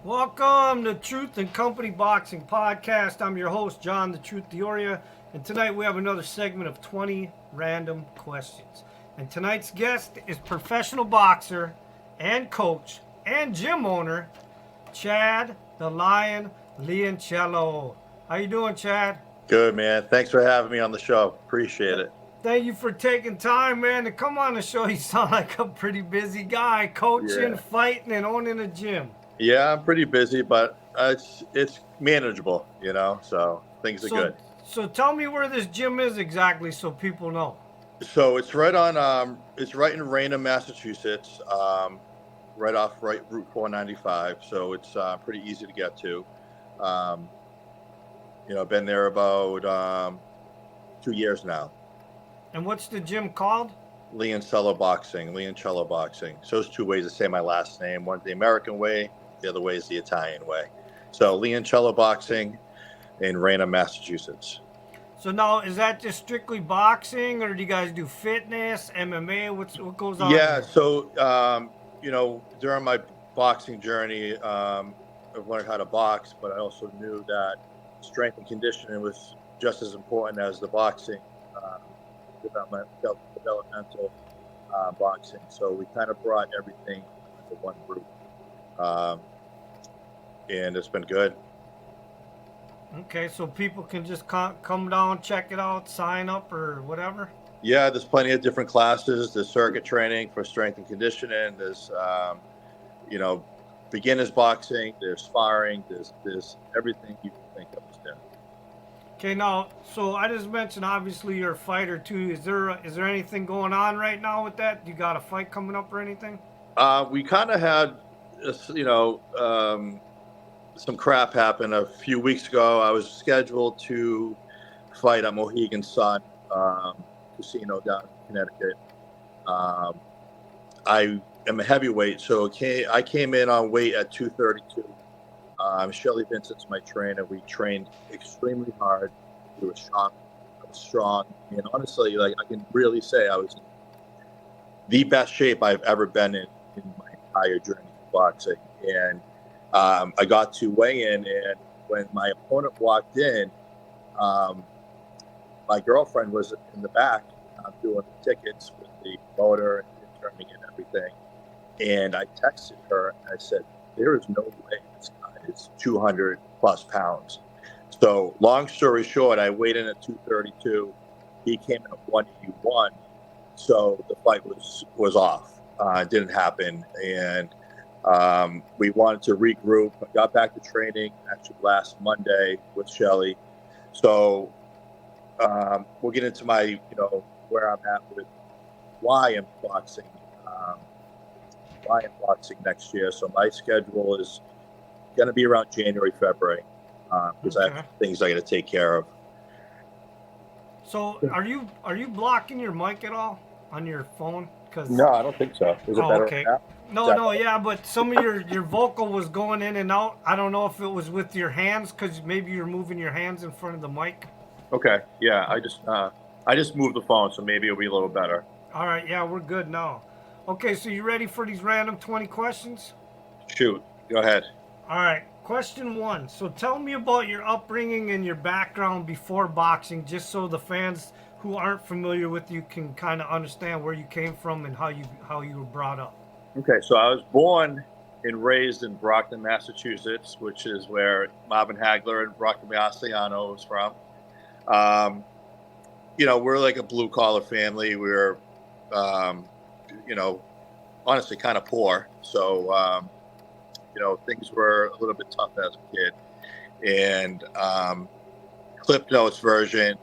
Welcome to Truth and Company Boxing Podcast. I'm your host, John the Truth Dioria, and tonight we have another segment of 20 random questions. And tonight's guest is professional boxer and coach and gym owner, Chad the Lion Leoncello. How you doing, Chad? Good, man. Thanks for having me on the show. Appreciate it. Thank you for taking time, man, to come on the show. You sound like a pretty busy guy, coaching, Yeah. fighting, and owning a gym. Yeah, I'm pretty busy, but it's manageable, so things are good. So tell me where this gym is exactly so people know. So it's right in Raynham, Massachusetts, right off Route 495. So it's pretty easy to get to. I've been there about 2 years now. And what's the gym called? Leoncello Boxing. So there's two ways to say my last name. One's the American way, the other way is the Italian way. So Leoncello Boxing in Raynham, Massachusetts. So now, is that just strictly boxing, or do you guys do fitness, MMA? What goes on? Yeah, there? so during my boxing journey, I've learned how to box, but I also knew that strength and conditioning was just as important as the boxing. Developmental boxing. So we kind of brought everything into one group, and it's been good. Okay, so people can just come down, check it out, sign up, or whatever. Yeah, there's plenty of different classes. There's circuit training for strength and conditioning. There's beginners boxing. There's sparring. There's everything you can think of is there. Okay, now, so I just mentioned obviously you're a fighter too. Is there anything going on right now with that? You got a fight coming up or anything? We kind of had, some crap happen a few weeks ago. I was scheduled to fight at Mohegan Sun Casino down in Connecticut. I am a heavyweight, so I came in on weight at 232. Shelly Vincent's my trainer. We trained extremely hard. We were sharp. I was strong. And honestly, I can really say I was in the best shape I've ever been in my entire journey of boxing. And I got to weigh in, and when my opponent walked in, my girlfriend was in the back doing the tickets with the motor and turning and everything. And I texted her and I said, there is no way this guy is 200 plus pounds. So long story short, I weighed in at 232. He came in at 181. So the fight was off. It didn't happen. And we wanted to regroup. I got back to training actually last Monday with Shelly. So we'll get into my, where I'm at with why I'm boxing. Next year. So my schedule is going to be around January, February, because I have things I got to take care of. So are you blocking your mic at all on your phone? No, I don't think so. Is it better okay. now? No, yeah, but some of your vocal was going in and out. I don't know if it was with your hands, because maybe you're moving your hands in front of the mic. Okay, yeah, I just moved the phone, so maybe it'll be a little better. All right, yeah, we're good now. Okay, so you ready for these random 20 questions? Shoot, go ahead. All right, question 1. So tell me about your upbringing and your background before boxing, just so the fans who aren't familiar with you can kind of understand where you came from and how you were brought up. Okay, so I was born and raised in Brockton, Massachusetts, which is where Marvin Hagler and Rocky Marciano was from. We're like a blue-collar family. We're honestly kind of poor. So, things were a little bit tough as a kid. And Clip Notes version,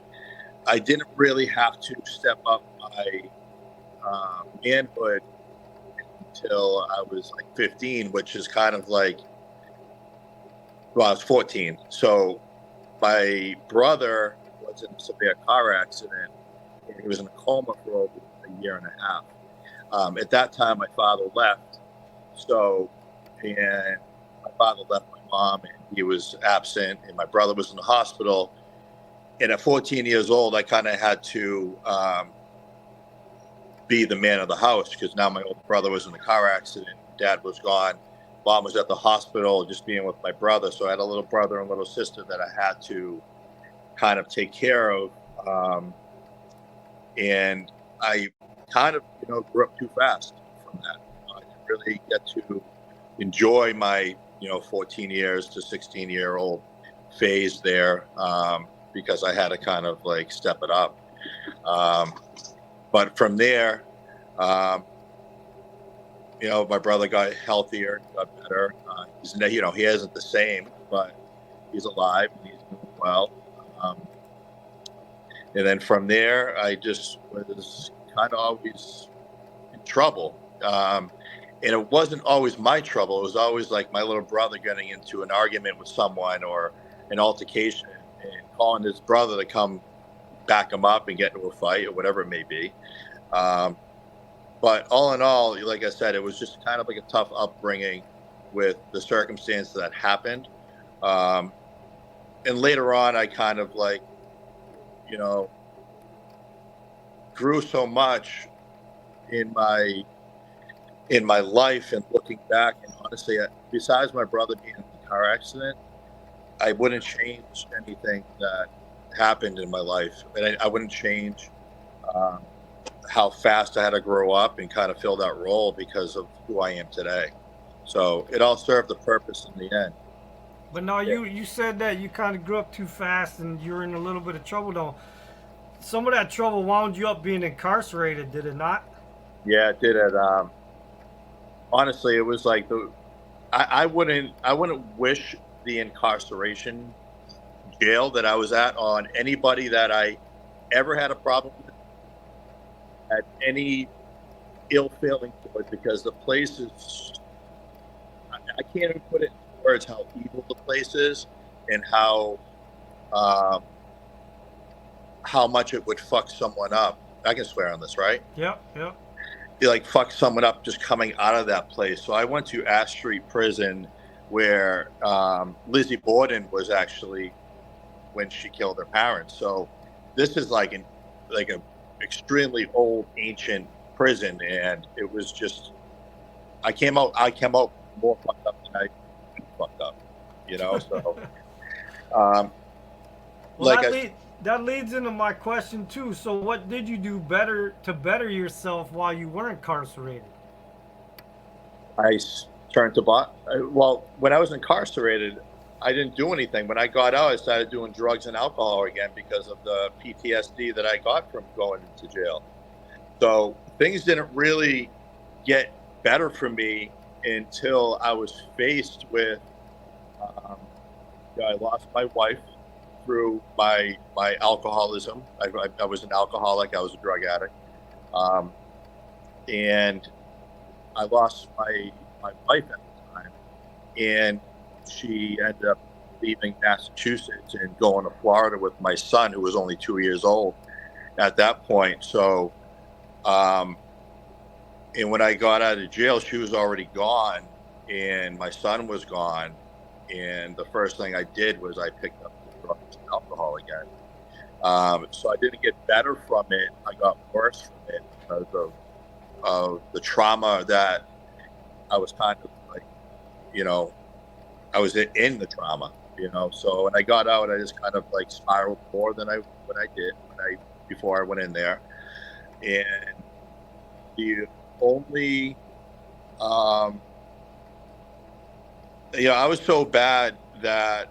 I didn't really have to step up my manhood until I was like 15, which is kind of like, well, I was 14. So my brother was in a severe car accident, and he was in a coma for over a year and a half. At that time, my father left. And my father left my mom, and he was absent, and my brother was in the hospital. And at 14 years old, I kind of had to be the man of the house, because now my older brother was in a car accident, dad was gone, mom was at the hospital just being with my brother. So I had a little brother and little sister that I had to kind of take care of. And I kind of, grew up too fast from that. I didn't really get to enjoy my, 14 years to 16-year-old phase there, because I had to kind of like step it up. But from there, my brother got healthier, got better. He isn't the same, but he's alive and he's doing well. And then from there, I just was kind of always in trouble. And it wasn't always my trouble. It was always like my little brother getting into an argument with someone or an altercation and calling his brother to come back him up and get into a fight or whatever it may be. But all in all, like I said, it was just kind of like a tough upbringing with the circumstances that happened. And later on, I kind of like, grew so much in my life and looking back. And honestly, besides my brother being in the car accident, I wouldn't change anything that happened in my life. And I wouldn't change how fast I had to grow up and kind of fill that role because of who I am today. So it all served the purpose in the end. But now you said that you kind of grew up too fast and you're in a little bit of trouble though. Some of that trouble wound you up being incarcerated, did it not? Yeah, it did. Honestly, it was like I wouldn't wish the incarceration jail that I was at on anybody that I ever had a problem with, had any ill feeling towards, because the place is, I can't even put it in words how evil the place is and how much it would fuck someone up. I can swear on this, right? Yep. You like fuck someone up just coming out of that place. So I went to Ash Street Prison where Lizzie Borden was actually when she killed her parents. So this is like a extremely old, ancient prison, and it was just I came out more fucked up than I fucked up, So well, that leads into my question too. So what did you do to better yourself while you were incarcerated? I turned to well, when I was incarcerated, I didn't do anything. When I got out, I started doing drugs and alcohol again because of the PTSD that I got from going into jail. So things didn't really get better for me until I was faced with, I lost my wife through my alcoholism. I was an alcoholic. I was a drug addict. And I lost my wife at the time, and she ended up leaving Massachusetts and going to Florida with my son, who was only 2 years old at that point. So, and when I got out of jail, she was already gone and my son was gone. And the first thing I did was I picked up the drugs and alcohol again. So I didn't get better from it. I got worse from it because of the trauma that I was kind of like, I was in the trauma, So when I got out, I just kind of like spiraled more than I did before I went in there. And the only, I was so bad that,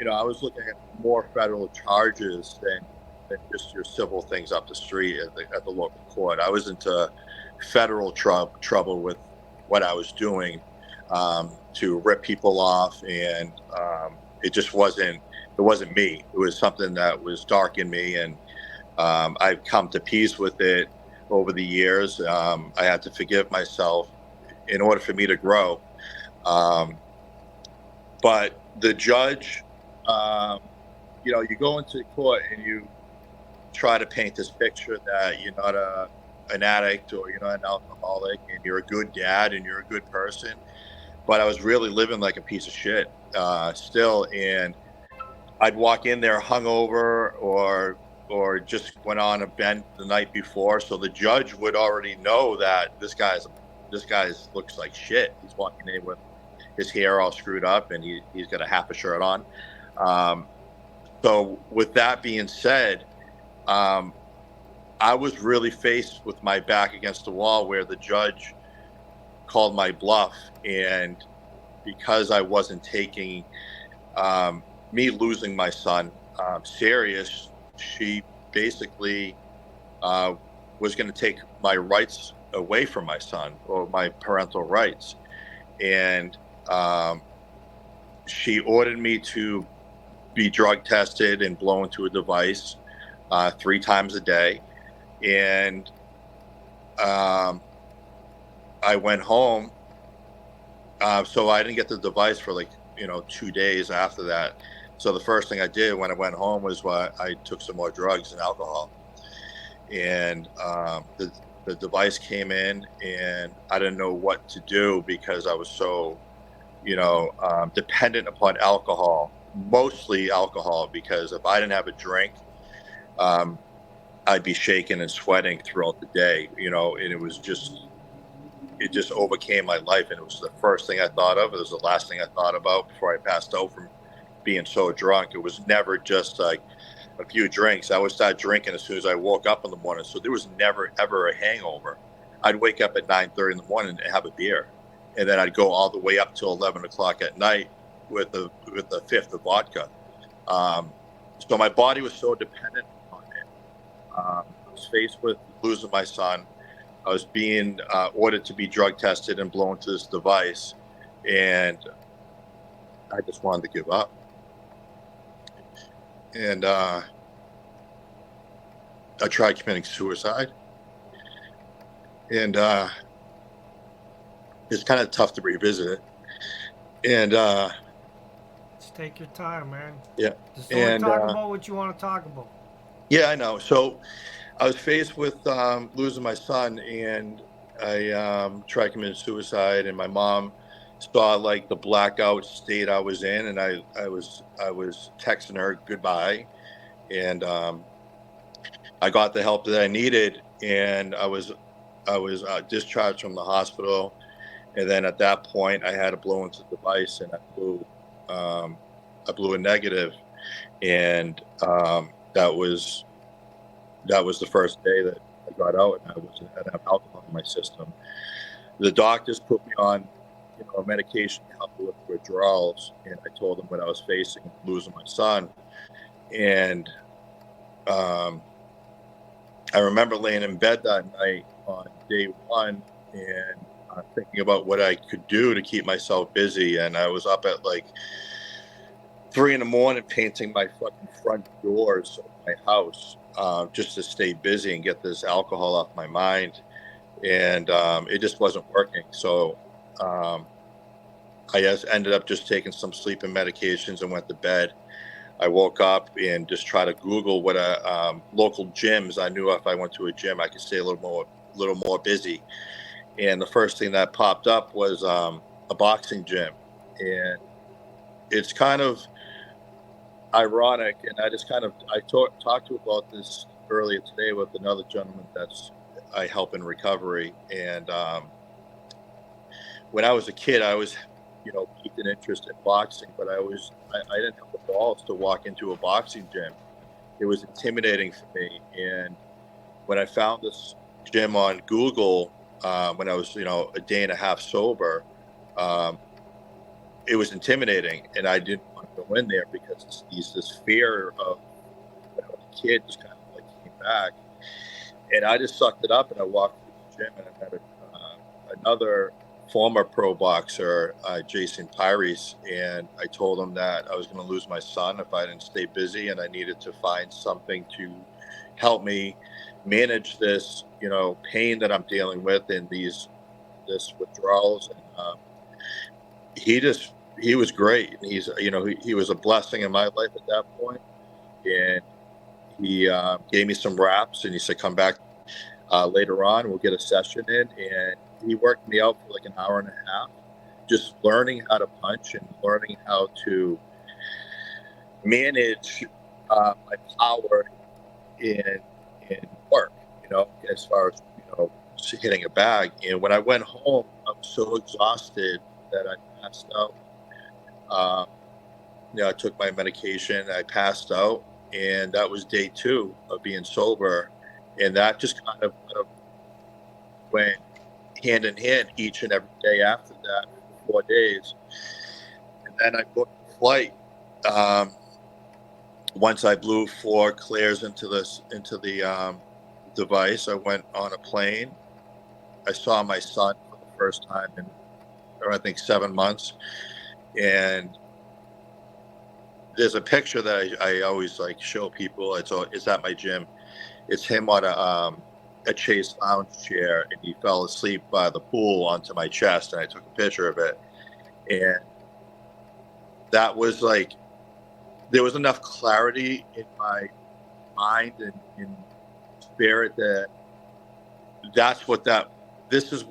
I was looking at more federal charges than just your civil things up the street at the local court. I was into federal trouble with what I was doing, to rip people off, and it just wasn't me. It was something that was dark in me, and I've come to peace with it over the years. I had to forgive myself in order for me to grow. But the judge, you go into court and you try to paint this picture that you're not an addict or you're not an alcoholic and you're a good dad and you're a good person. But I was really living like a piece of shit still. And I'd walk in there hungover or just went on a bend the night before. So the judge would already know that this guy looks like shit. He's walking in with his hair all screwed up, and he's got a half a shirt on. So with that being said, I was really faced with my back against the wall where the judge called my bluff. And because I wasn't taking me losing my son serious, she basically was going to take my rights away from my son, or my parental rights. And she ordered me to be drug tested and blow into a device 3 times a day. And I went home. So I didn't get the device for 2 days after that. So the first thing I did when I went home was I took some more drugs and alcohol. And the device came in, and I didn't know what to do because I was so, dependent upon alcohol, mostly alcohol, because if I didn't have a drink, I'd be shaking and sweating throughout the day, and it just overcame my life. And it was the first thing I thought of. It was the last thing I thought about before I passed out from being so drunk. It was never just like a few drinks. I would start drinking as soon as I woke up in the morning. So there was never, ever a hangover. I'd wake up at 9:30 in the morning and have a beer. And then I'd go all the way up till 11 o'clock at night with a fifth of vodka. So my body was so dependent on it. I was faced with losing my son. I was being ordered to be drug tested and blown to this device. And I just wanted to give up. And I tried committing suicide. And it's kind of tough to revisit it. And just take your time, man. Yeah. Just only talk about what you want to talk about. Yeah, I know. So I was faced with losing my son, and I tried committing suicide. And my mom saw the blackout state I was in, and I was texting her goodbye, and I got the help that I needed, and I was discharged from the hospital. And then at that point, I had to blow into the device, and I blew a negative, and that was the first day that I got out, and I didn't have alcohol in my system. The doctors put me on, a medication to help with withdrawals, and I told them what I was facing, losing my son. And I remember laying in bed that night on day one, and thinking about what I could do to keep myself busy. And I was up at 3 a.m. painting my fucking front doors of my house, just to stay busy and get this alcohol off my mind. And it just wasn't working. So I just ended up just taking some sleeping medications and went to bed. I woke up and just tried to Google what local gyms. I knew if I went to a gym, I could stay a little more busy. And the first thing that popped up was a boxing gym. And it's kind of ironic, and I talked to about this earlier today with another gentleman I help in recovery. And when I was a kid, I was piqued an interest in boxing, but I didn't have the balls to walk into a boxing gym. It was intimidating for me. And when I found this gym on Google, when I was a day and a half sober, it was intimidating, and I didn't want to go in there because this fear of when I was a kid just kind of came back. And I just sucked it up, and I walked to the gym, and I met another former pro boxer, Jason Pires, and I told him that I was going to lose my son if I didn't stay busy, and I needed to find something to help me manage this, pain that I'm dealing with and this withdrawals. And he was great. And he was a blessing in my life at that point. And he gave me some raps, and he said, come back later on, we'll get a session in. And he worked me out for an hour and a half, just learning how to punch and learning how to manage my power in work, as far as, hitting a bag. And when I went home, I was so exhausted that passed out. Um, I took my medication. I passed out, and that was day 2 of being sober, and that just kind of went hand in hand each and every day after that for 4 days. And then I booked a flight. Once I blew 4 clears into the device, I went on a plane. I saw my son for the first time in, I think, 7 months. And there's a picture that I always like show people. It's at my gym. It's him on a Chase lounge chair, and he fell asleep by the pool onto my chest, and I took a picture of it. And that was like, there was enough clarity in my mind and in spirit that this is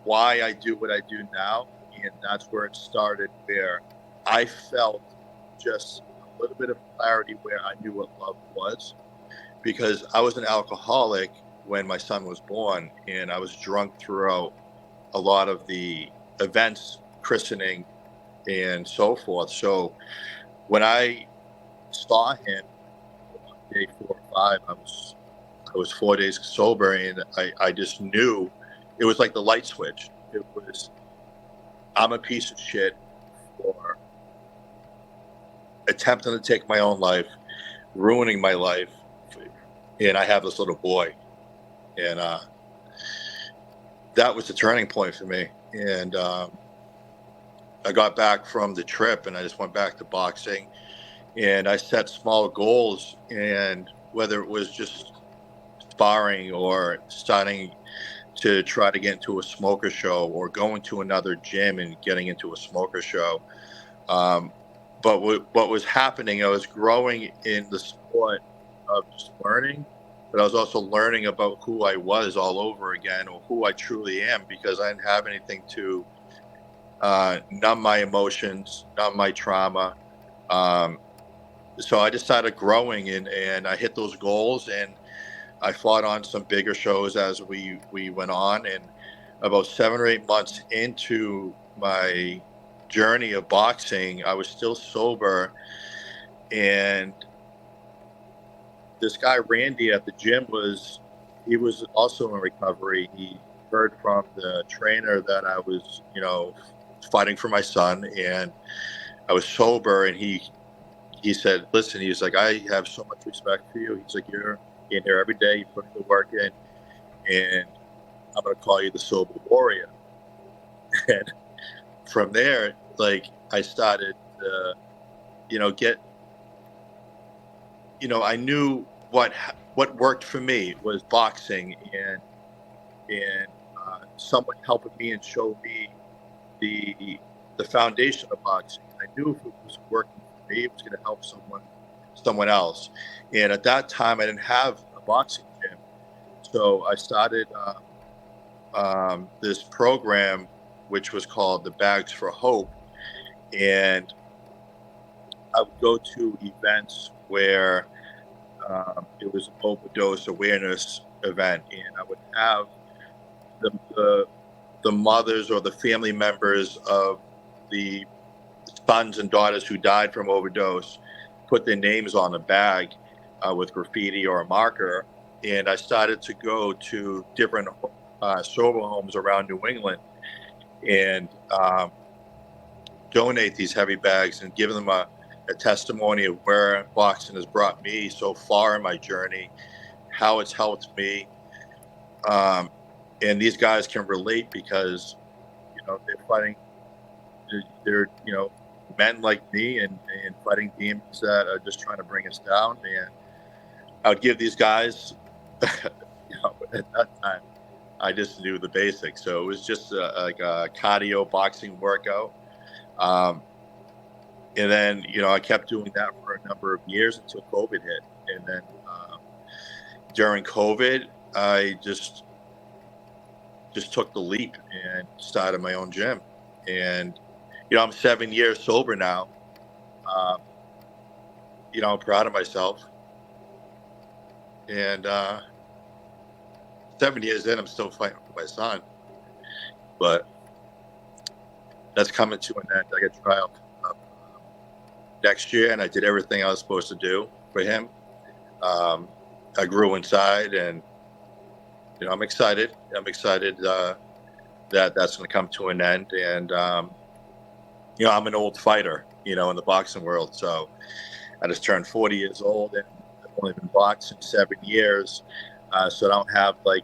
why I do what I do now. And that's where it started, where I felt just a little bit of clarity where I knew what love was, because I was an alcoholic when my son was born, and I was drunk throughout a lot of the events, christening and so forth. So when I saw him on day 4 or 5, I was 4 days sober, and I just knew it was like the light switch. It was, I'm a piece of shit for attempting to take my own life, ruining my life, and I have this little boy. And that was the turning point for me. And I got back from the trip, and I just went back to boxing, and I set small goals. And whether it was just sparring or starting to try to get into a smoker show, or going to another gym and getting into a smoker show. But what was happening, I was growing in the sport of just learning, but I was also learning about who I was all over again, or who I truly am, because I didn't have anything to numb my emotions, numb my trauma. So I just started growing, and I hit those goals, and I fought on some bigger shows as we went on. And about 7 or 8 months into my journey of boxing, I was still sober. And this guy, Randy, at the gym he was also in recovery. He heard from the trainer that I was, fighting for my son, and I was sober. And he said, listen, he's like, I have so much respect for you. He's like, you're in here every day, you put the work in, and I'm going to call you the sober warrior. And from there, like, I started to, I knew what worked for me was boxing, and someone helping me and showed me the foundation of boxing. I knew if it was working for me, it was going to help someone else. And at that time, I didn't have a boxing gym, so I started this program, which was called the Bags for Hope. And I would go to events where it was an overdose awareness event, and I would have the mothers or the family members of the sons and daughters who died from overdose put their names on a bag with graffiti or a marker. And I started to go to different sober homes around New England, and donate these heavy bags and give them a testimony of where boxing has brought me so far in my journey, how it's helped me. And these guys can relate, because they're fighting, they're men like me, and fighting demons that are just trying to bring us down. And I would give these guys at that time, I just knew the basics, so it was just like a cardio boxing workout. And then I kept doing that for a number of years until COVID hit. And then during COVID, I just took the leap and started my own gym. And I'm 7 years sober now. I'm proud of myself. And 7 years in, I'm still fighting for my son. But that's coming to an end. I got a trial coming up next year, and I did everything I was supposed to do for him. I grew inside, and I'm excited. I'm excited that that's going to come to an end. And I'm an old fighter, in the boxing world. So I just turned 40 years old, and I've only been boxing 7 years. So I don't have the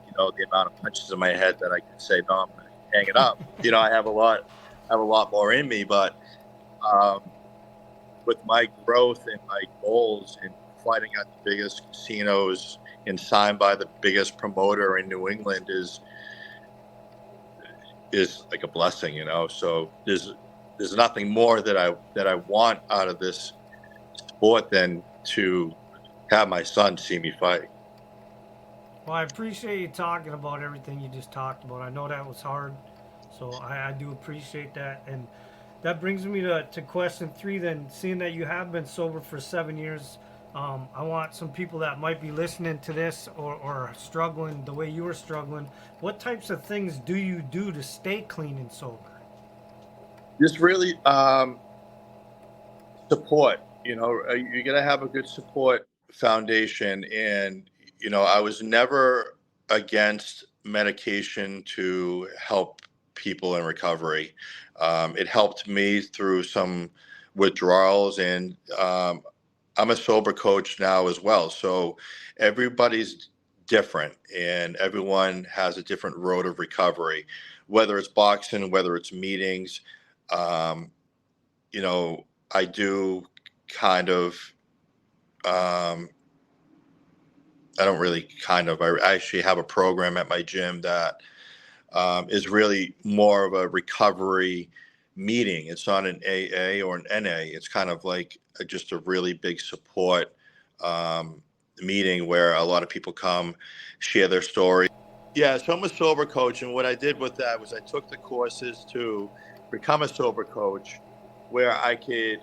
amount of punches in my head that I can say, no, I'm going to hang it up. I have a lot more in me, but um, with my growth and my goals and fighting at the biggest casinos and signed by the biggest promoter in New England is like a blessing, So there's nothing more that I want out of this sport than to have my son see me fight. Well, I appreciate you talking about everything you just talked about. I know that was hard, so I do appreciate that. And that brings me to question 3 then. Seeing that you have been sober for 7 years, I want some people that might be listening to this or struggling the way you were struggling. What types of things do you do to stay clean and sober? Just really support. You got to have a good support foundation. And, I was never against medication to help people in recovery. It helped me through some withdrawals, and I'm a sober coach now as well. So everybody's different, and everyone has a different road of recovery, whether it's boxing, whether it's meetings. Um, I do kind of, I don't really I actually have a program at my gym that is really more of a recovery meeting. It's not an AA or an NA. It's kind of like just a really big support meeting where a lot of people come, share their story. Yeah, so I'm a sober coach, and what I did with that was I took the courses to become a sober coach, where I could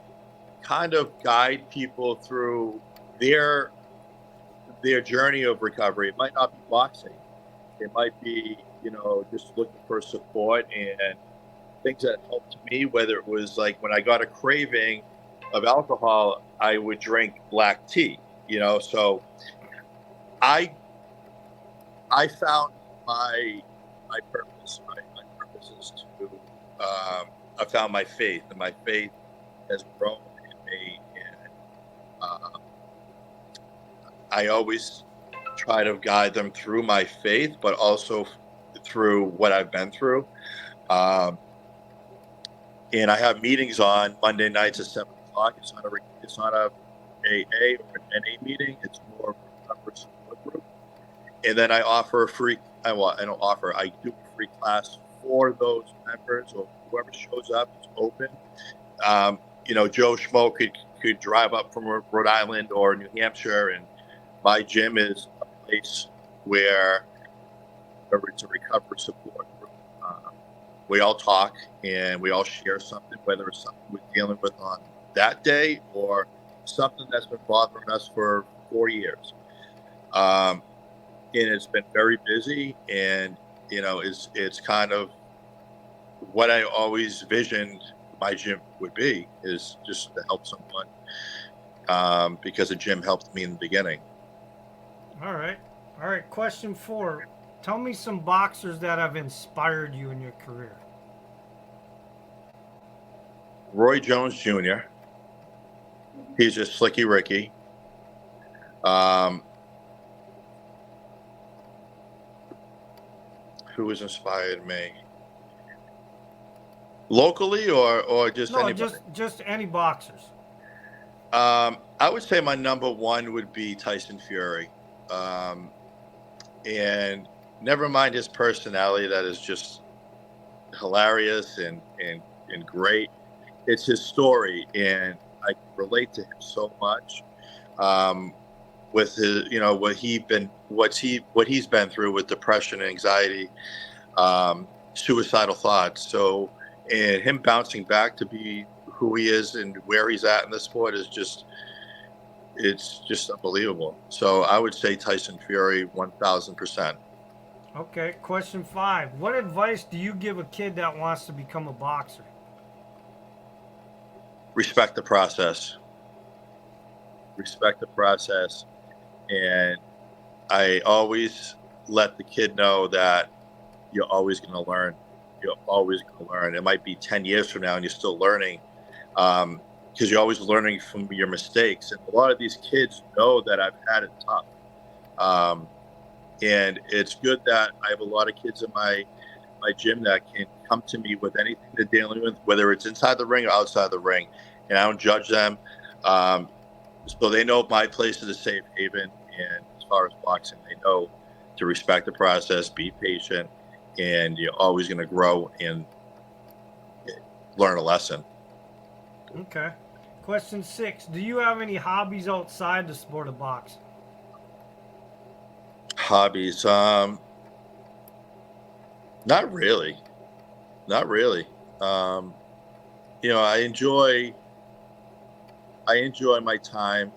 kind of guide people through their journey of recovery. It might not be boxing. It might be, just looking for support and things that helped me, whether it was like when I got a craving of alcohol, I would drink black tea, so I found my purpose. My purpose is to I found my faith, and my faith has grown in me. And I always try to guide them through my faith, but also through what I've been through. And I have meetings on Monday nights at 7:00. It's not a AA or an NA meeting. It's more of a recovery support group. And then I offer a free. I don't offer. I do a free class for those members or whoever shows up. It's open. Joe Schmo could drive up from Rhode Island or New Hampshire, and my gym is a place where it's a recovery support group. We all talk and we all share something, whether it's something we're dealing with on that day or something that's been bothering us for 4 years. And it's been very busy, and it's kind of what I always visioned my gym would be, is just to help someone, because the gym helped me in the beginning. All right. Question 4. Tell me some boxers that have inspired you in your career. Roy Jones Jr. He's just Slicky Ricky. Who has inspired me? Locally or just anybody? Just any boxers. I would say my number one would be Tyson Fury. And never mind his personality, that is just hilarious and great. It's his story, and I relate to him so much. With his, what he's been through with depression, anxiety, suicidal thoughts. So, and him bouncing back to be who he is and where he's at in the sport is it's just unbelievable. So I would say Tyson Fury, 1,000%. Okay. Question 5. What advice do you give a kid that wants to become a boxer? respect the process. Respect the process. And I always let the kid know that you're always going to learn. You're always going to learn. It might be 10 years from now and you're still learning, because you're always learning from your mistakes. And a lot of these kids know that I've had it tough. And it's good that I have a lot of kids in my gym that can come to me with anything they're dealing with, whether it's inside the ring or outside the ring. And I don't judge them. So they know my place is a safe haven. And as far as boxing, they know to respect the process, be patient, and you're always going to grow and learn a lesson. Okay. Question 6. Do you have any hobbies outside the sport of boxing? Hobbies? Not really. Not really. I enjoy my time.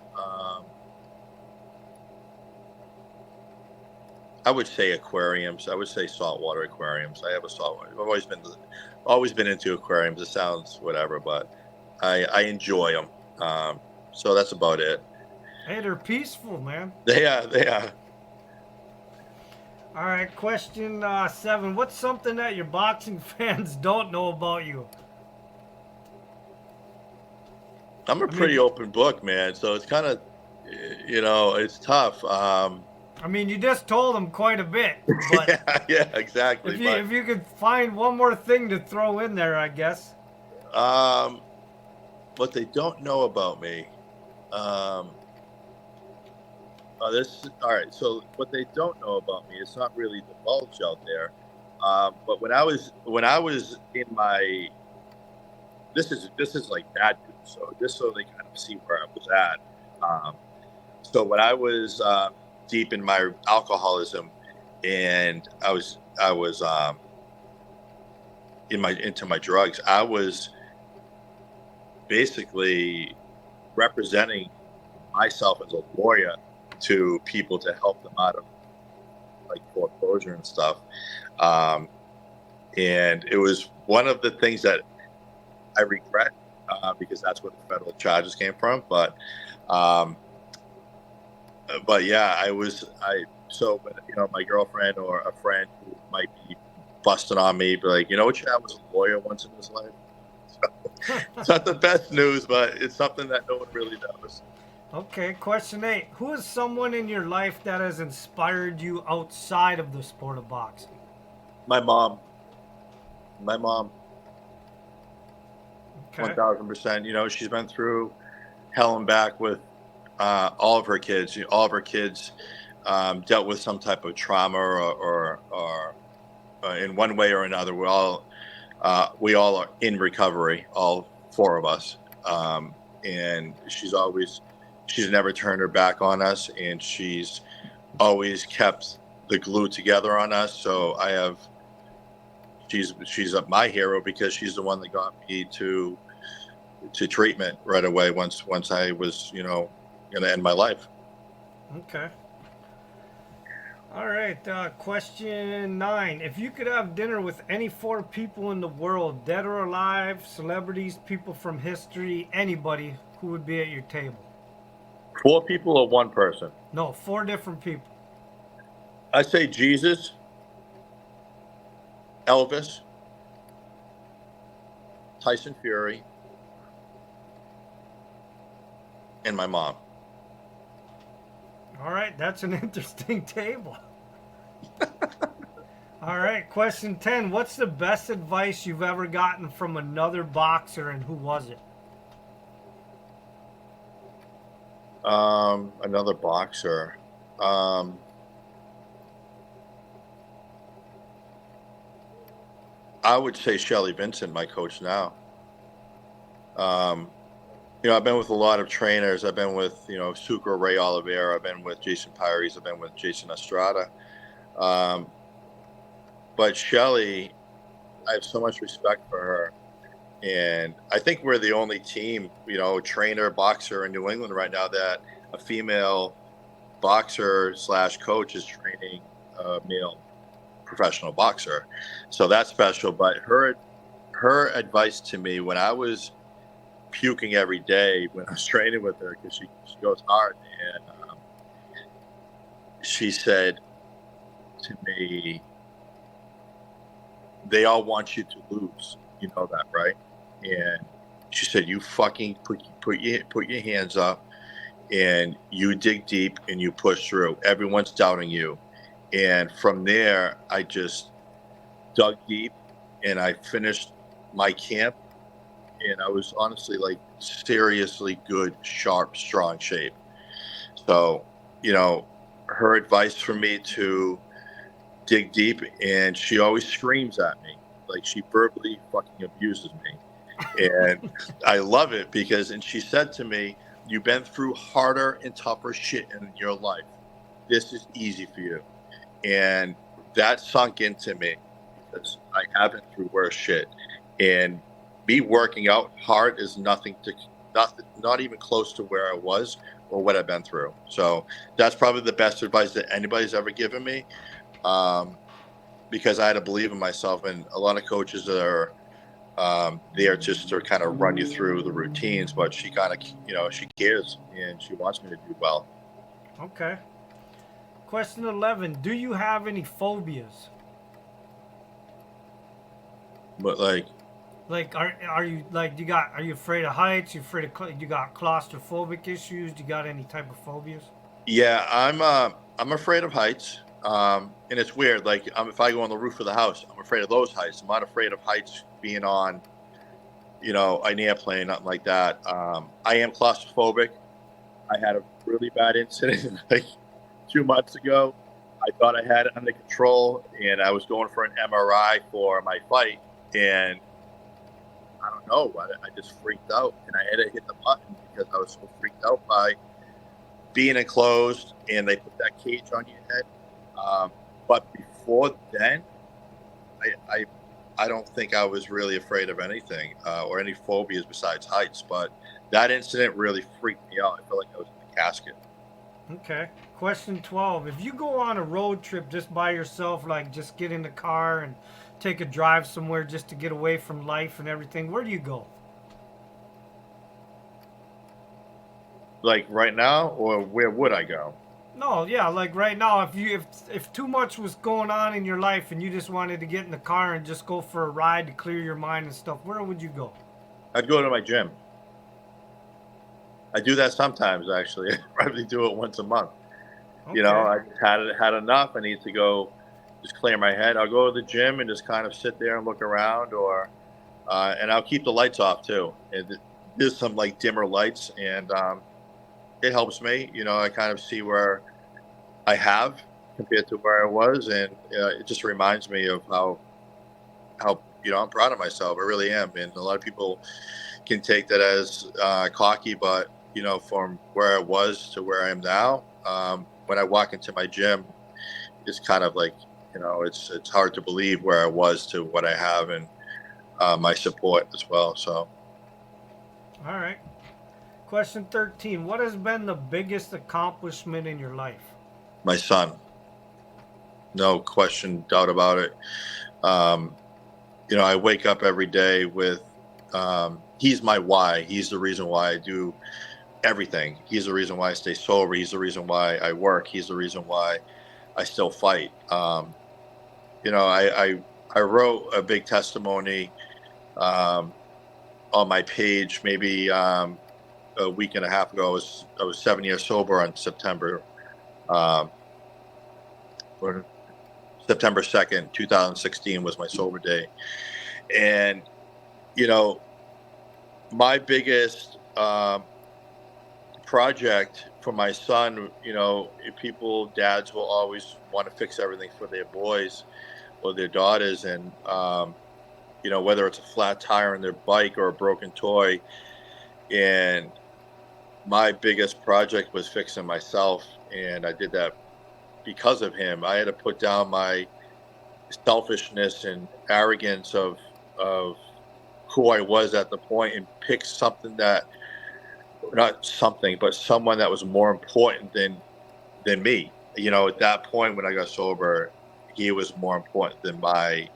I would say aquariums. I would say saltwater aquariums. I have a saltwater. I've always been into aquariums. It sounds whatever, but I enjoy them. So that's about it. Hey, they're peaceful, man. They are. All right, question 7. What's something that your boxing fans don't know about you? I'm a pretty open book, man. So it's kind of, it's tough. You just told them quite a bit. But yeah, exactly. If you could find one more thing to throw in there, I guess. What they don't know about me. All right. So what they don't know about me, it's not really divulged out there. But when I was in my, this is like bad news. So just so they kind of see where I was at. So when I was deep in my alcoholism, and I was into my drugs, I was basically representing myself as a lawyer to people to help them out of like foreclosure and stuff. And it was one of the things that I regret, because that's where the federal charges came from. But yeah, so my girlfriend or a friend who might be busting on me, be like, Chad was a lawyer once in his life. So, it's not the best news, but it's something that no one really knows. Okay, question 8. Who is someone in your life that has inspired you outside of the sport of boxing? My mom. Okay. 1,000%. She's been through hell and back with all of her kids. All of her kids dealt with some type of trauma or in one way or another. We all are in recovery, all 4 of us. And she's never turned her back on us, and she's always kept the glue together on us. So she's my hero, because she's the one that got me to treatment right away once I was, going to end my life. Okay. All right. Question 9. If you could have dinner with any 4 people in the world, dead or alive, celebrities, people from history, anybody, who would be at your table? 4 people or 1 person? No, 4 different people. I say Jesus, Elvis, Tyson Fury, and my mom. All right, that's an interesting table. All right, question 10. What's the best advice you've ever gotten from another boxer, and who was it? Another boxer. I would say Shelly Vincent, my coach now. I've been with a lot of trainers. I've been with, Sucro Ray Oliveira. I've been with Jason Pires. I've been with Jason Estrada. But Shelly, I have so much respect for her. And I think we're the only team, trainer, boxer in New England right now that a female boxer / coach is training a male professional boxer. So that's special. But her advice to me when I was puking every day when I was training with her because she goes hard. And she said to me, they all want you to lose. You know that, right? And she said, you fucking put your hands up and you dig deep and you push through. Everyone's doubting you. And from there, I just dug deep and I finished my camp. And I was honestly like seriously good, sharp, strong shape. So, her advice for me to dig deep, and she always screams at me. Like she verbally fucking abuses me. And I love it and she said to me, you've been through harder and tougher shit in your life. This is easy for you. And that sunk into me because I have been through worse shit. And me working out hard is nothing, not even close to where I was or what I've been through. So that's probably the best advice that anybody's ever given me. Because I had to believe in myself, and a lot of coaches are there just to kind of run you through the routines, but she kind of, she cares and she wants me to do well. Okay. Question 11. Do you have any phobias? But Like, are you are you afraid of heights? You got claustrophobic issues? Do you got any type of phobias? yeah, I'm afraid of heights. And it's weird. Like, if I go on the roof of the house, I'm afraid of those heights. I'm not afraid of heights being on, an airplane, nothing like that. I am claustrophobic. I had a really bad incident like 2 months ago. I thought I had it under control, and I was going for an MRI for my fight, and I don't know, I just freaked out, and I had to hit the button because I was so freaked out by being enclosed, and they put that cage on your head. But before then, I don't think I was really afraid of anything or any phobias besides heights. But that incident really freaked me out. I felt like I was in the casket. Okay. Question 12. If you go on a road trip just by yourself, like just get in the car and take a drive somewhere just to get away from life and everything, where do you go? Like right now, or where would I go? No, yeah, like right now, if too much was going on in your life and you just wanted to get in the car and just go for a ride to clear your mind and stuff, where would you go? I'd go to my gym. I do that sometimes, actually. I probably do it once a month. Okay. I had enough. I need to go just clear my head. I'll go to the gym and just kind of sit there and look around, and I'll keep the lights off too. And there's some like dimmer lights, and it helps me. I kind of see where I have compared to where I was, and it just reminds me of how I'm proud of myself. I really am, and a lot of people can take that as cocky, but from where I was to where I am now, when I walk into my gym, it's kind of like it's hard to believe where I was to what I have, and my support as well. So, All right. Question 13. What has been the biggest accomplishment in your life? my son, no question, doubt about it. I wake up every day with he's my why. He's the reason why I do everything. He's the reason why I stay sober. He's the reason why I work. He's the reason why I still fight. I wrote a big testimony on my page maybe a week and a half ago. I was 7 years sober on September 2nd, 2016 was my sober day. And, my biggest project for my son, dads will always want to fix everything for their boys or their daughters. And, whether it's a flat tire on their bike or a broken toy. And my biggest project was fixing myself. And I did that because of him. I had to put down my selfishness and arrogance of who I was at the point and pick something but someone that was more important than me. At that point when I got sober, he was more important than my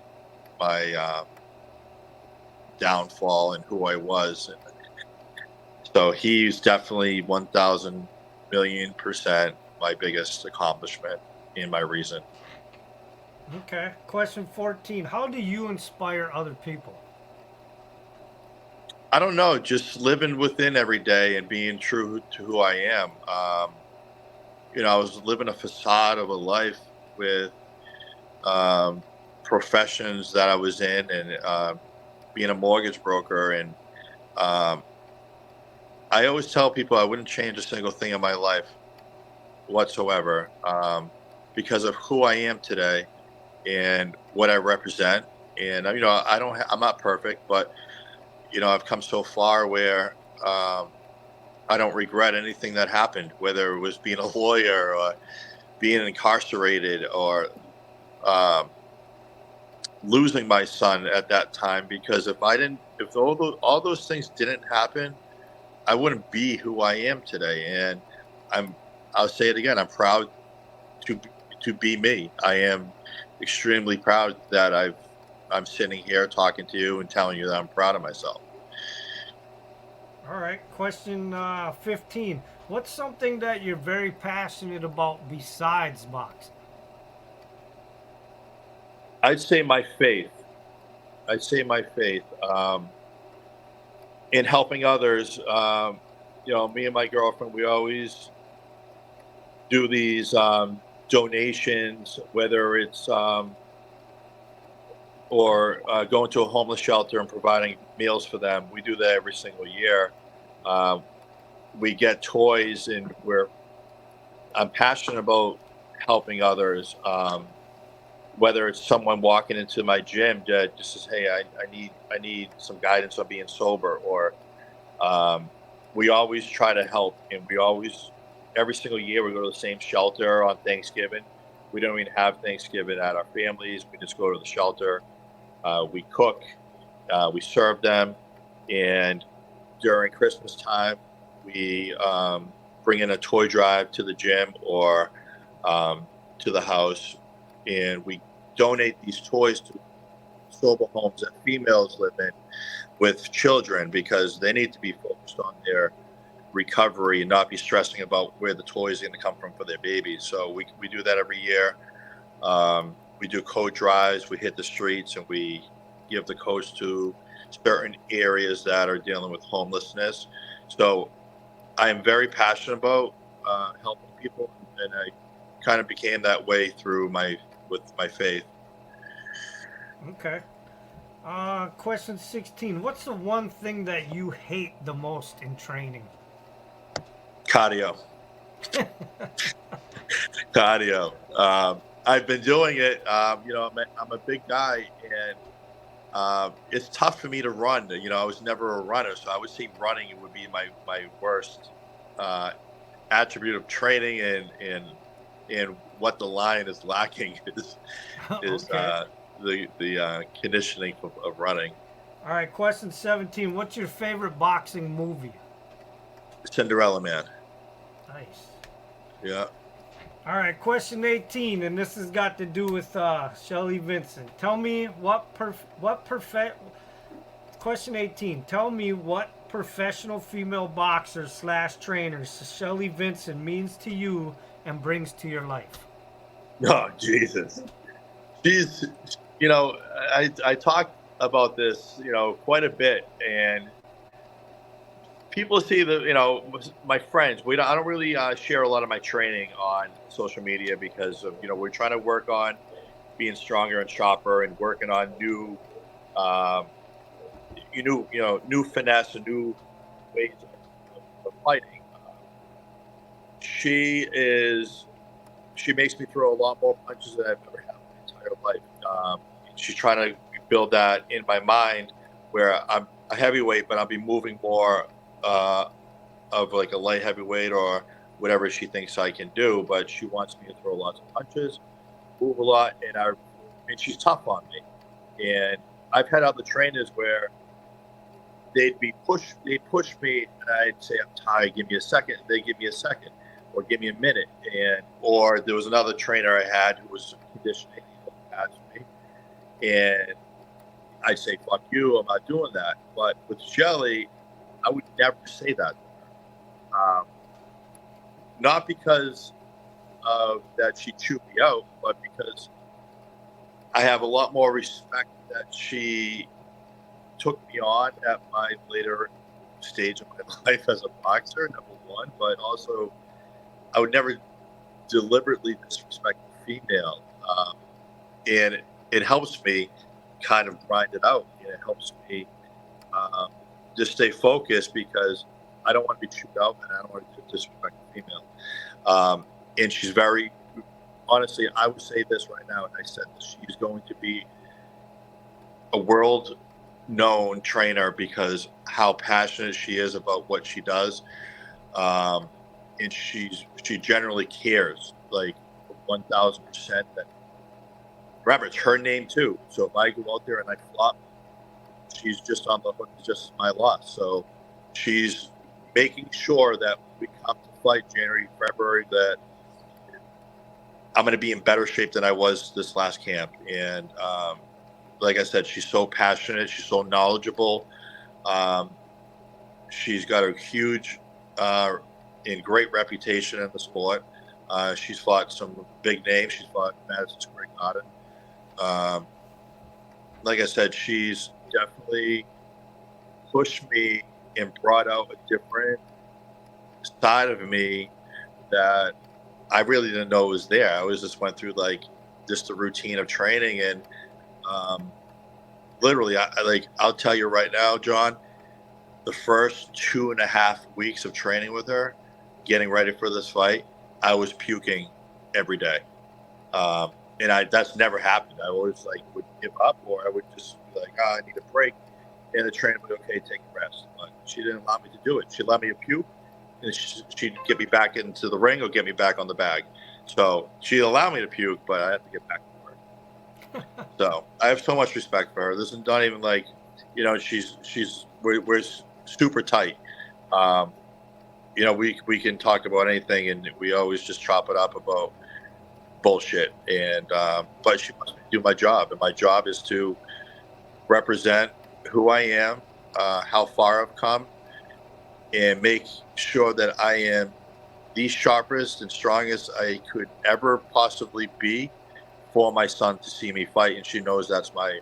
downfall and who I was. So he's definitely 1,000,000,000% my biggest accomplishment and my reason. Okay. Question 14. How do you inspire other people? I don't know, just living within every day and being true to who I am. I was living a facade of a life with um, professions that I was in, and being a mortgage broker. And um, I always tell people I wouldn't change a single thing in my life whatsoever, because of who I am today and what I represent. And I'm not perfect, but I've come so far where I don't regret anything that happened, whether it was being a lawyer or being incarcerated or um, losing my son at that time. Because if all those things didn't happen, I wouldn't be who I am today. And I'm, I'll say it again. I'm proud to to be me. I am extremely proud that I'm sitting here talking to you and telling you that I'm proud of myself. All right. Question 15. What's something that you're very passionate about besides boxing? I'd say my faith. I'd say my faith in helping others. Me and my girlfriend, we always do these donations, whether it's or going to a homeless shelter and providing meals for them. We do that every single year. Um, we get toys, and I'm passionate about helping others. Whether it's someone walking into my gym that just says, "Hey, I need some guidance on being sober," or we always try to help, and we always every single year we go to the same shelter on Thanksgiving. We don't even have Thanksgiving at our families. We just go to the shelter. We cook, we serve them, and during Christmas time, we bring in a toy drive to the gym or to the house, and we donate these toys to sober homes that females live in with children, because they need to be focused on their recovery and not be stressing about where the toys are going to come from for their babies. So we do that every year. We do coat drives. We hit the streets and we give the coats to certain areas that are dealing with homelessness. So I am very passionate about helping people, and I kind of became that way through with my faith. Okay. Question 16. What's the one thing that you hate the most in training? Cardio. Cardio. I've been doing it. I'm a big guy, and it's tough for me to run. I was never a runner, so I would say running it would be my worst uh, attribute of training, and what the line is lacking is Okay. the conditioning of running. All right. Question 17. What's your favorite boxing movie? Cinderella Man. Nice. Yeah. All right. Question 18. And this has got to do with Shelly Vincent. Tell me what perfect. Question 18. Tell me what professional female boxer slash trainer Shelly Vincent means to you and brings to your life. Oh Jesus. She's, you know, I talk about this, quite a bit, and people see my friends. I don't really share a lot of my training on social media because of we're trying to work on being stronger and sharper and working on um, new finesse and new ways of fighting. She is she makes me throw a lot more punches than I've ever had in my entire life. She's trying to build that in my mind where I'm a heavyweight, but I'll be moving more uh, of like a light heavyweight or whatever she thinks I can do. But she wants me to throw lots of punches, move a lot, and she's tough on me. And I've had other trainers where they'd push me, and I'd say I'm tired. Give me a second. They give me a second, or give me a minute. Or there was another trainer I had who was conditioning past me, and I'd say, "Fuck you, I'm not doing that." But with Shelly, I would never say that. Um, not because of that she chewed me out, but because I have a lot more respect that she took me on at my later stage of my life as a boxer, number one, but also I would never deliberately disrespect a female. And it helps me kind of grind it out. And it helps me um, just stay focused because I don't want to be chewed out and I don't want to disrespect a female. And she's very, honestly, I would say this right now, and I said this, she's going to be a world known trainer because how passionate she is about what she does. Um, and she generally cares like 1,000% that remember it's her name too. So if I go out there and I flop, she's just on the hook, just my loss. So she's making sure that when we come to fight January, February, that I'm going to be in better shape than I was this last camp. And like I said, she's so passionate. She's so knowledgeable. She's got a huge and great reputation in the sport. She's fought some big names. She's fought Madison Square Garden. Like I said, she's definitely pushed me and brought out a different side of me that I really didn't know was there. I always just went through like just the routine of training, and literally, I'll tell you right now, John, the first 2.5 weeks of training with her, getting ready for this fight, I was puking every day. And that's never happened. I always would give up, or I would just be like, I need a break. And the trainer would, okay, take a rest. But she didn't allow me to do it. She'd let me puke, and she'd get me back into the ring or get me back on the bag. So she'd allow me to puke, but I have to get back to work. So I have so much respect for her. This is not even like, we're super tight. We can talk about anything, and we always just chop it up about bullshit. And but she wants me to do my job, and my job is to represent who I am, how far I've come, and make sure that I am the sharpest and strongest I could ever possibly be for my son to see me fight, and she knows that's my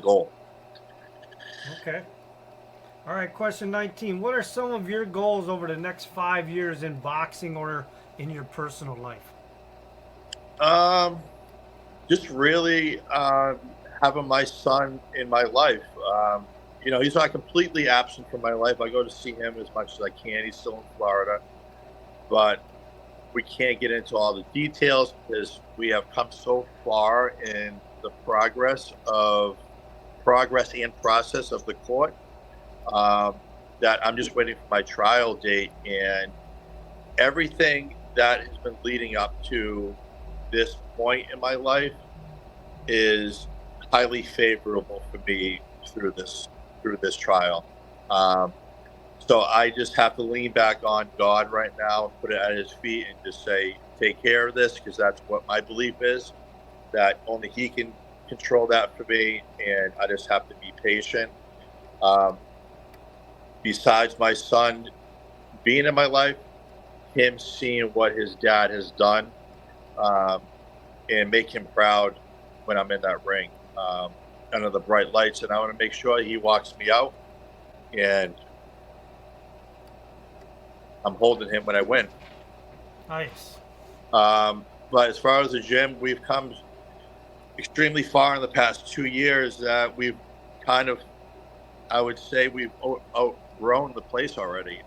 goal. Okay. All right, question 19. What are some of your goals over the next 5 years in boxing or in your personal life? Just really having my son in my life. He's not completely absent from my life. I go to see him as much as I can. He's still in Florida, but we can't get into all the details because we have come so far in the progress and process of the court that I'm just waiting for my trial date, and everything that has been leading up to this point in my life is highly favorable for me through this trial. So I just have to lean back on God right now and put it at his feet and just say, take care of this, because that's what my belief is, that only he can control that for me, and I just have to be patient. Besides my son being in my life, him seeing what his dad has done, and make him proud when I'm in that ring under the bright lights. And I want to make sure he walks me out, and I'm holding him when I win. Nice. But as far as the gym, we've come extremely far in the past 2 years that we've kind of, I would say we've outgrown the place already.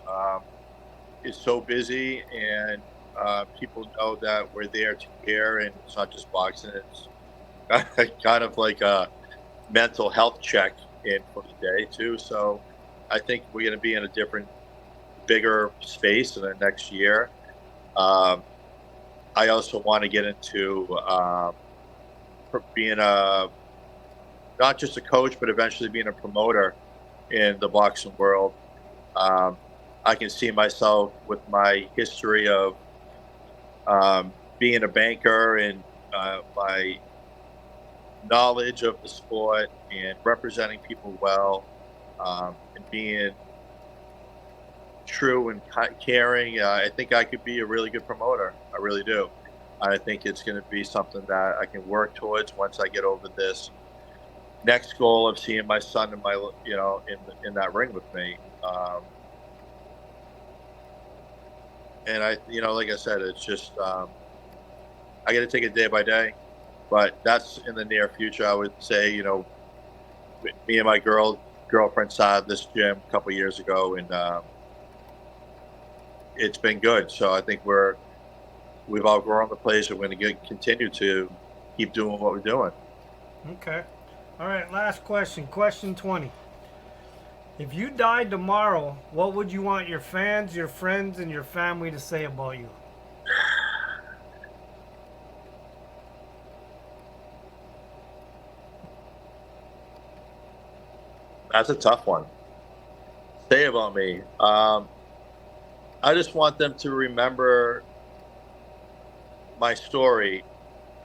It's so busy, and people know that we're there to care, and it's not just boxing. It's kind of like a mental health check in for the day too. So I think we're going to be in a different, bigger space in the next year. I also want to get into being not just a coach, but eventually being a promoter in the boxing world. I can see myself with my history of being a banker and my knowledge of the sport and representing people well, and being true and caring. I think I could be a really good promoter. I really do. I think it's going to be something that I can work towards once I get over this next goal of seeing my son in my, in that ring with me. And like I said, it's just I got to take it day by day. But that's in the near future. I would say, me and my girlfriend started this gym a couple years ago, and it's been good. So I think we've outgrown the place, and we're going to continue to keep doing what we're doing. Okay. All right, last question. Question 20. If you died tomorrow, what would you want your fans, your friends, and your family to say about you? That's a tough one. Say about me. I just want them to remember my story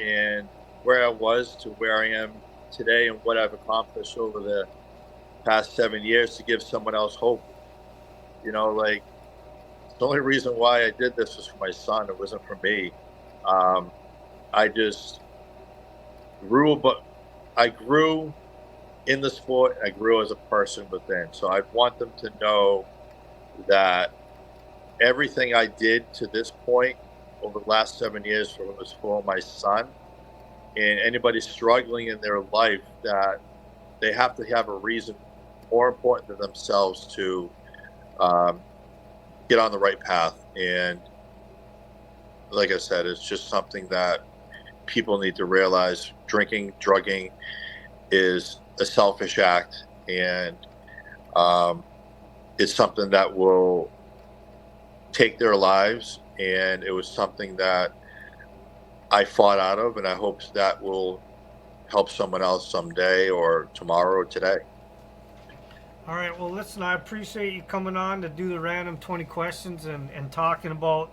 and where I was to where I am today and what I've accomplished over the past 7 years to give someone else hope. Like, the only reason why I did this was for my son. It wasn't for me. I just grew, but I grew in the sport. I grew as a person within. So I want them to know that everything I did to this point over the last 7 years was for my son. And anybody struggling in their life, that they have to have a reason more important than themselves to get on the right path. And like I said, it's just something that people need to realize. Drinking, drugging is a selfish act, and it's something that will take their lives. And it was something that I fought out of, and I hope that will help someone else someday, or tomorrow, or today. All right, well, listen, I appreciate you coming on to do the random 20 questions and talking about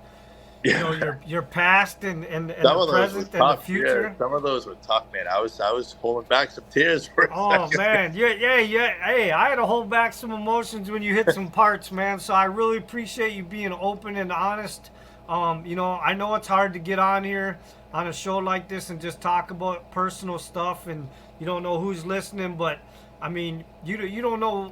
your past and Some the of those were present and the tough. future. Yeah, some of those were tough, man. I was holding back some tears for a Oh second. man, yeah. Hey, I had to hold back some emotions when you hit some parts, man. So I really appreciate you being open and honest. I know it's hard to get on here on a show like this and just talk about personal stuff, and you don't know who's listening. But I mean, you don't know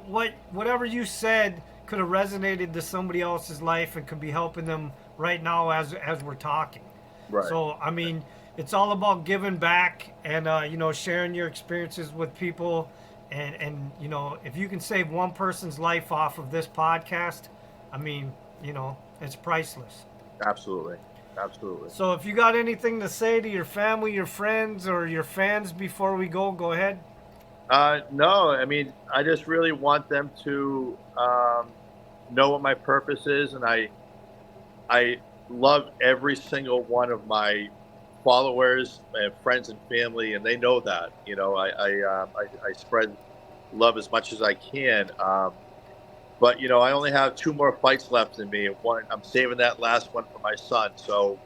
whatever you said could have resonated to somebody else's life and could be helping them right now as we're talking. Right. So I mean, it's all about giving back and sharing your experiences with people, and if you can save one person's life off of this podcast, I mean, it's priceless. Absolutely. Absolutely. So if you got anything to say to your family, your friends, or your fans before we go ahead. No, I mean, I just really want them to know what my purpose is, and I love every single one of my followers and friends and family, and they know that. I spread love as much as I can. But I only have 2 more fights left in me, and I'm saving that last one for my son. So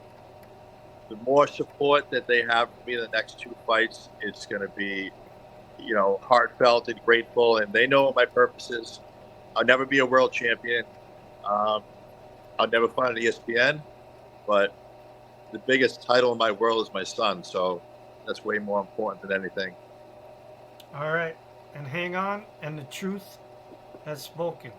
the more support that they have for me in the next 2 fights, it's going to be heartfelt and grateful. And they know what my purpose is. I'll never be a world champion. Um, I'll never fight on ESPN, but the biggest title in my world is my son. So that's way more important than anything. All right, and hang on, and the truth has spoken.